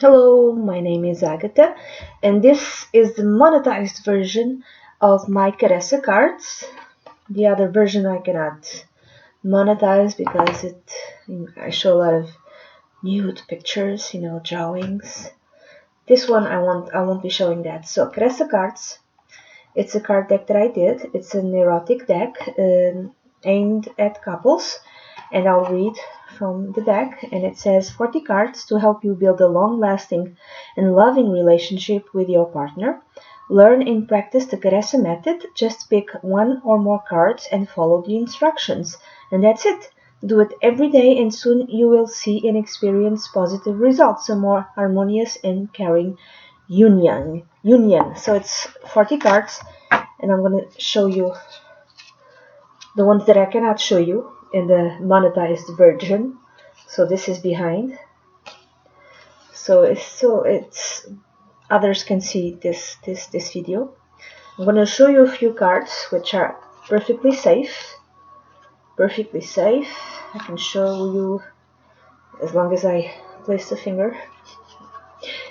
Hello, my name is Agatha, and this is the monetized version of my Karezza Cards. The other version I cannot monetize because I show a lot of nude pictures, drawings. This one I won't be showing that. So Karezza Cards, it's a card deck that I did. It's an erotic deck aimed at couples, and I'll read from the deck, and it says 40 cards to help you build a long-lasting and loving relationship with your partner. Learn and practice the Karezza method. Just pick one or more cards and follow the instructions. And that's it. Do it every day and soon you will see and experience positive results, a more harmonious and caring union. So it's 40 cards, and I'm going to show you the ones that I cannot show you in the monetized version. So this is behind. So it's others can see this video. I'm going to show you a few cards which are perfectly safe. I can show you as long as I place the finger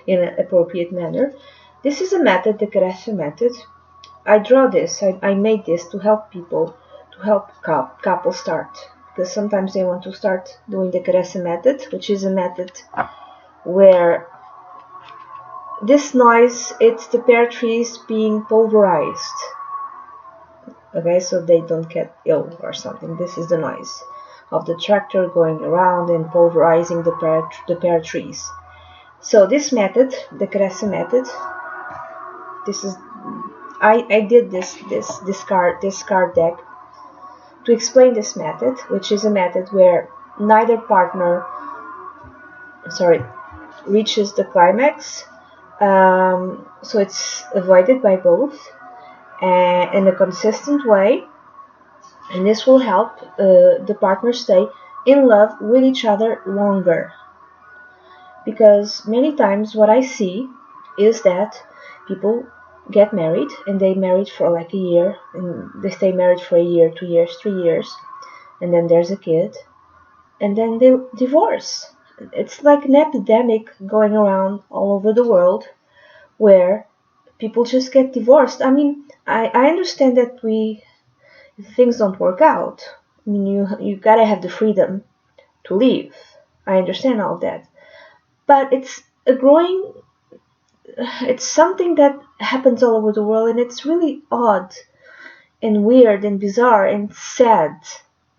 in an appropriate manner. This is a method, the Karezza method. I draw this. I made this to help people, to help couples start, because sometimes they want to start doing the Karezza method, which is a method where this noise, it's the pear trees being pulverized. Okay, so they don't get ill or something. This is the noise of the tractor going around and pulverizing the pear trees. So this method, the Karezza method, this is I did this card deck to explain this method, which is a method where neither partner reaches the climax, so it's avoided by both in a consistent way, and this will help the partners stay in love with each other longer. Because many times what I see is that people get married and they married for like a year, and they stay married for a year, 2 years, 3 years, and then there's a kid, and then they divorce. It's like an epidemic going around all over the world where people just get divorced. I mean, I understand that things don't work out. I mean, you gotta have the freedom to leave. I understand all that, but it's something that happens all over the world, and it's really odd and weird and bizarre and sad.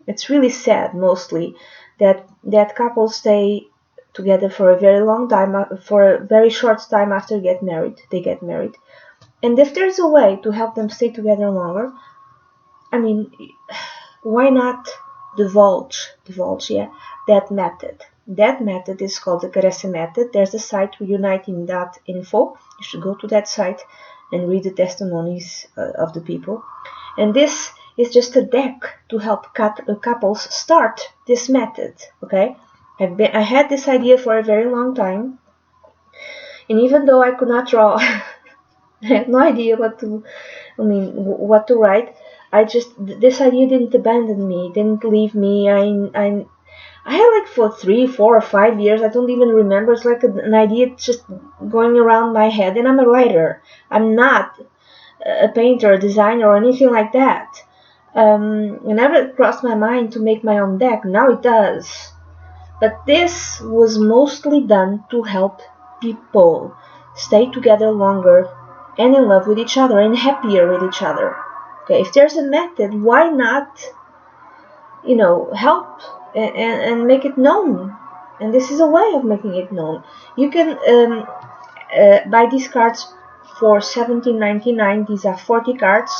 It's really sad, mostly, that couples stay together for a very long time, for a very short time after they get married. And if there's a way to help them stay together longer, I mean, why not divulge that method? That method is called the Karezza method. There's a site, reuniting.info. You should go to that site and read the testimonies of the people. And this is just a deck to help couples start this method. Okay, I had this idea for a very long time, and even though I could not draw, I had no idea what to write. This idea didn't abandon me, didn't leave me. I had like for 3, 4, or 5 years, I don't even remember. It's like an idea just going around my head, and I'm a writer. I'm not a painter, a designer, or anything like that. It never crossed my mind to make my own deck. Now it does. But this was mostly done to help people stay together longer and in love with each other and happier with each other. Okay, if there's a method, why not, help and make it known? And this is a way of making it known. You can buy these cards for $17.99. These are 40 cards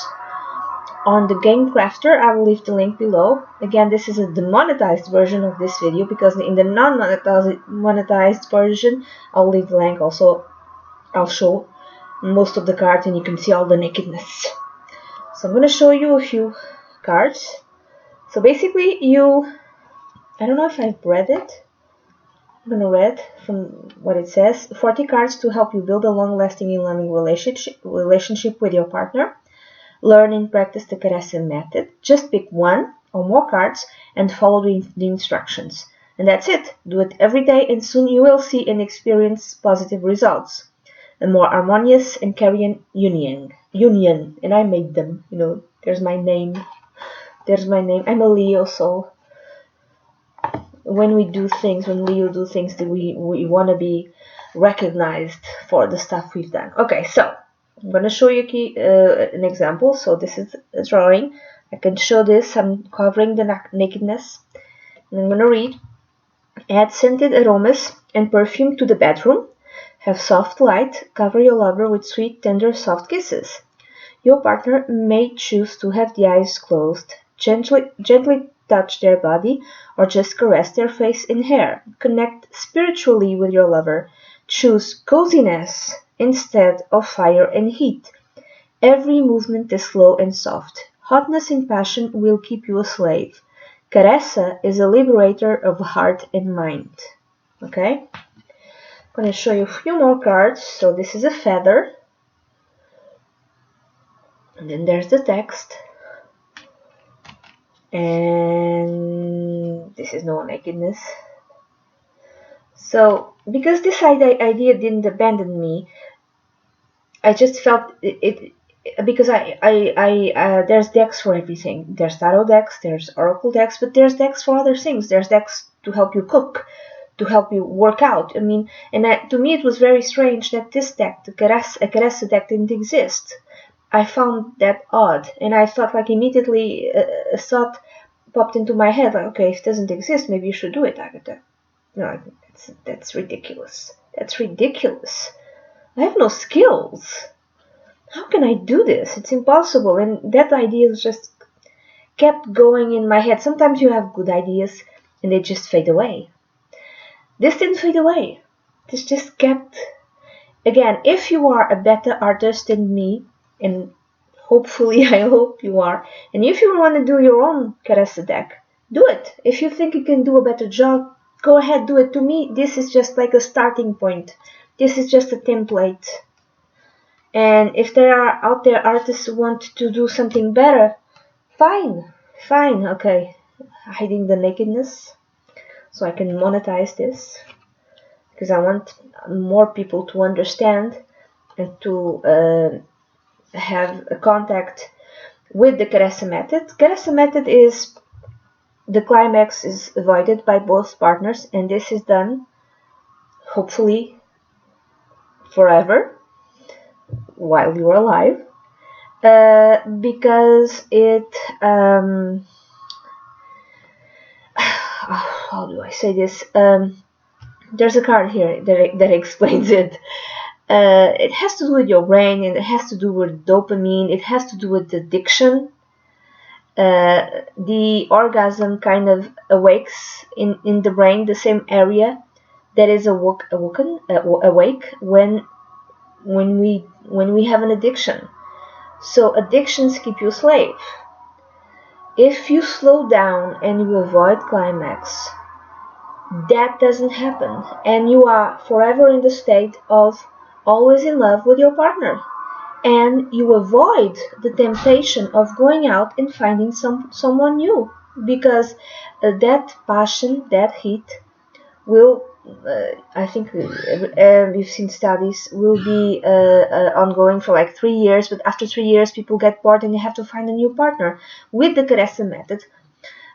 on the Game Crafter. I will leave the link below. Again, this is a demonetized version of this video, because in the non-monetized version, I'll leave the link also. I'll show most of the cards and you can see all the nakedness. So I'm going to show you a few cards. So basically, I don't know if I've read it. I'm going to read from what it says. 40 cards to help you build a long-lasting and loving relationship with your partner. Learn and practice the Karezza method. Just pick one or more cards and follow the instructions. And that's it. Do it every day and soon you will see and experience positive results. A more harmonious and carrying union. And I made them, there's my name. I'm a Leo, so when Leo do things, that we want to be recognized for the stuff we've done. Okay, so I'm going to show you an example. So this is a drawing. I can show this. I'm covering the nakedness. And I'm going to read. Add scented aromas and perfume to the bedroom. Have soft light. Cover your lover with sweet, tender, soft kisses. Your partner may choose to have the eyes closed. Gently touch their body or just caress their face and hair. Connect spiritually with your lover. Choose coziness instead of fire and heat. Every movement is slow and soft. Hotness and passion will keep you a slave. Karezza is a liberator of heart and mind. Okay? I'm going to show you a few more cards. So this is a feather. And then there's the text. And this is no nakedness. So because this idea didn't abandon me, I just felt it because there's decks for everything. There's tarot decks, there's oracle decks, but there's decks for other things. There's decks to help you cook, to help you work out. I mean, to me it was very strange that this deck, a Karezza deck, didn't exist. I found that odd, and I thought immediately a thought popped into my head, okay, if it doesn't exist, maybe you should do it, Agatha. No, that's ridiculous. That's ridiculous. I have no skills. How can I do this? It's impossible. And that idea just kept going in my head. Sometimes you have good ideas and they just fade away. This didn't fade away. This just kept. Again, if you are a better artist than me, and hopefully I hope you are, and if you want to do your own Karezza deck, do it. If you think you can do a better job, go ahead, do it. To me, this is just like a starting point. This is just a template. And if there are out there artists who want to do something better, fine, okay. Hiding the nakedness so I can monetize this, because I want more people to understand and to have a contact with the Karezza method. Karezza method is the climax is avoided by both partners, and this is done hopefully forever while you're alive, because it how do I say this? There's a card here that explains it. It has to do with your brain, and it has to do with dopamine. It has to do with addiction. The orgasm kind of awakes in the brain, the same area that is awake when we have an addiction. So addictions keep you a slave. If you slow down and you avoid climax, that doesn't happen, and you are forever in the state of always in love with your partner, and you avoid the temptation of going out and finding someone new, because that passion, that heat will, I think we've seen studies, will be ongoing for 3 years, but after 3 years people get bored and you have to find a new partner. With the Karezza method,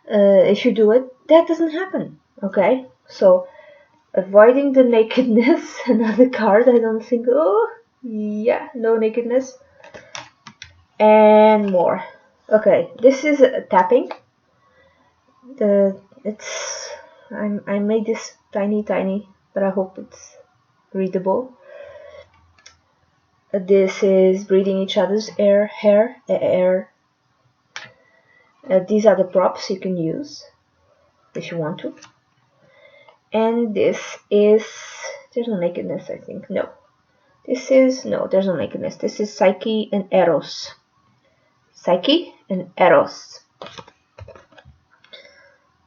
if you do it, that doesn't happen. Okay, so avoiding the nakedness, another card. I don't think, no nakedness, and more. Okay, this is tapping. I made this tiny, but I hope it's readable. This is breathing each other's air. These are the props you can use if you want to. And this is, there's no nakedness, I think. No. There's no nakedness. This is Psyche and Eros. Psyche and Eros.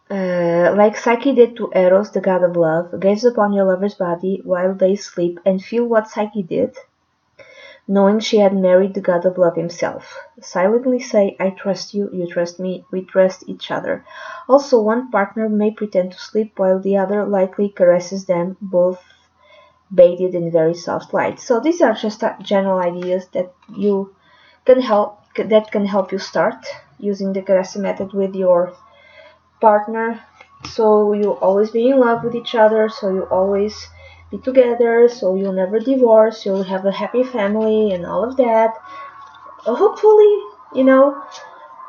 Like Psyche did to Eros, the god of love, gaze upon your lover's body while they sleep and feel what Psyche did. knowing she had married the god of love himself. Silently say, I trust you, you trust me, we trust each other. Also, one partner may pretend to sleep while the other lightly caresses them, both bathed in very soft light. So these are just general ideas that can help you start using the Karezza method with your partner, so you always be in love with each other, so you always be together, so you'll never divorce, you'll have a happy family and all of that. Hopefully, you know,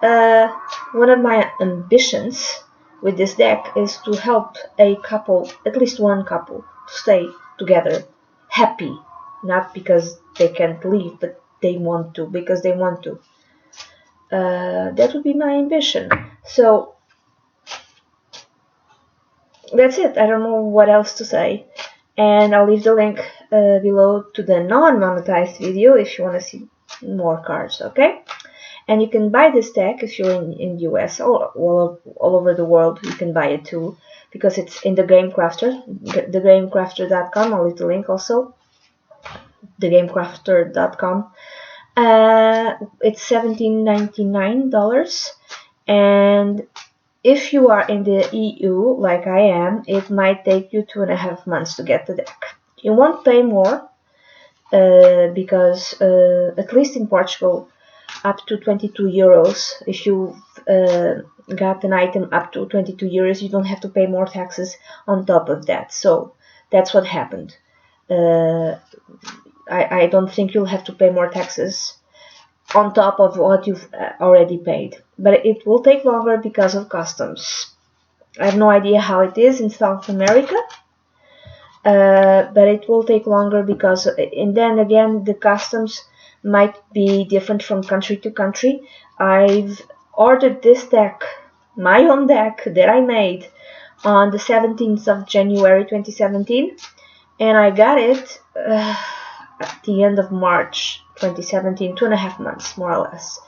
uh, one of my ambitions with this deck is to help a couple, at least one couple, to stay together happy, not because they can't leave, but they want to, because they want to. That would be my ambition. So that's it. I don't know what else to say. And I'll leave the link below to the non-monetized video if you want to see more cards, okay? And you can buy this deck if you're in the US or all over the world. You can buy it too, because it's in the Game Crafter, thegamecrafter.com. I'll leave the link also, thegamecrafter.com. It's $17.99, and if you are in the EU, like I am, it might take you 2.5 months to get the deck. You won't pay more because, at least in Portugal, up to 22 euros. If you got an item up to 22 euros, you don't have to pay more taxes on top of that. So that's what happened. I don't think you'll have to pay more taxes on top of what you've already paid, but it will take longer because of customs. I have no idea how it is in South America, but it will take longer because, and then again, the customs might be different from country to country. I've ordered this deck, my own deck that I made, on the 17th of January 2017, and I got it at the end of March 2017, 2.5 months more or less,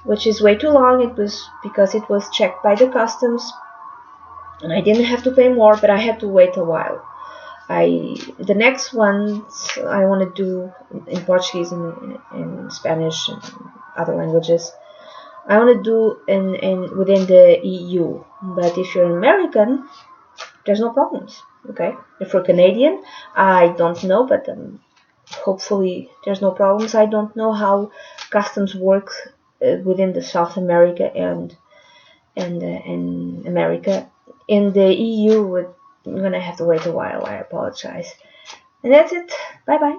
which is way too long. It was because it was checked by the customs, and I didn't have to pay more, but I had to wait a while. The next ones I want to do in Portuguese and in Spanish and other languages, I want to do in within the EU. But if you're American, there's no problems. Okay, if you're Canadian, I don't know, but hopefully there's no problems. I don't know how customs work within the South America and America. In the EU, I'm gonna have to wait a while. I apologize. And that's it. Bye bye.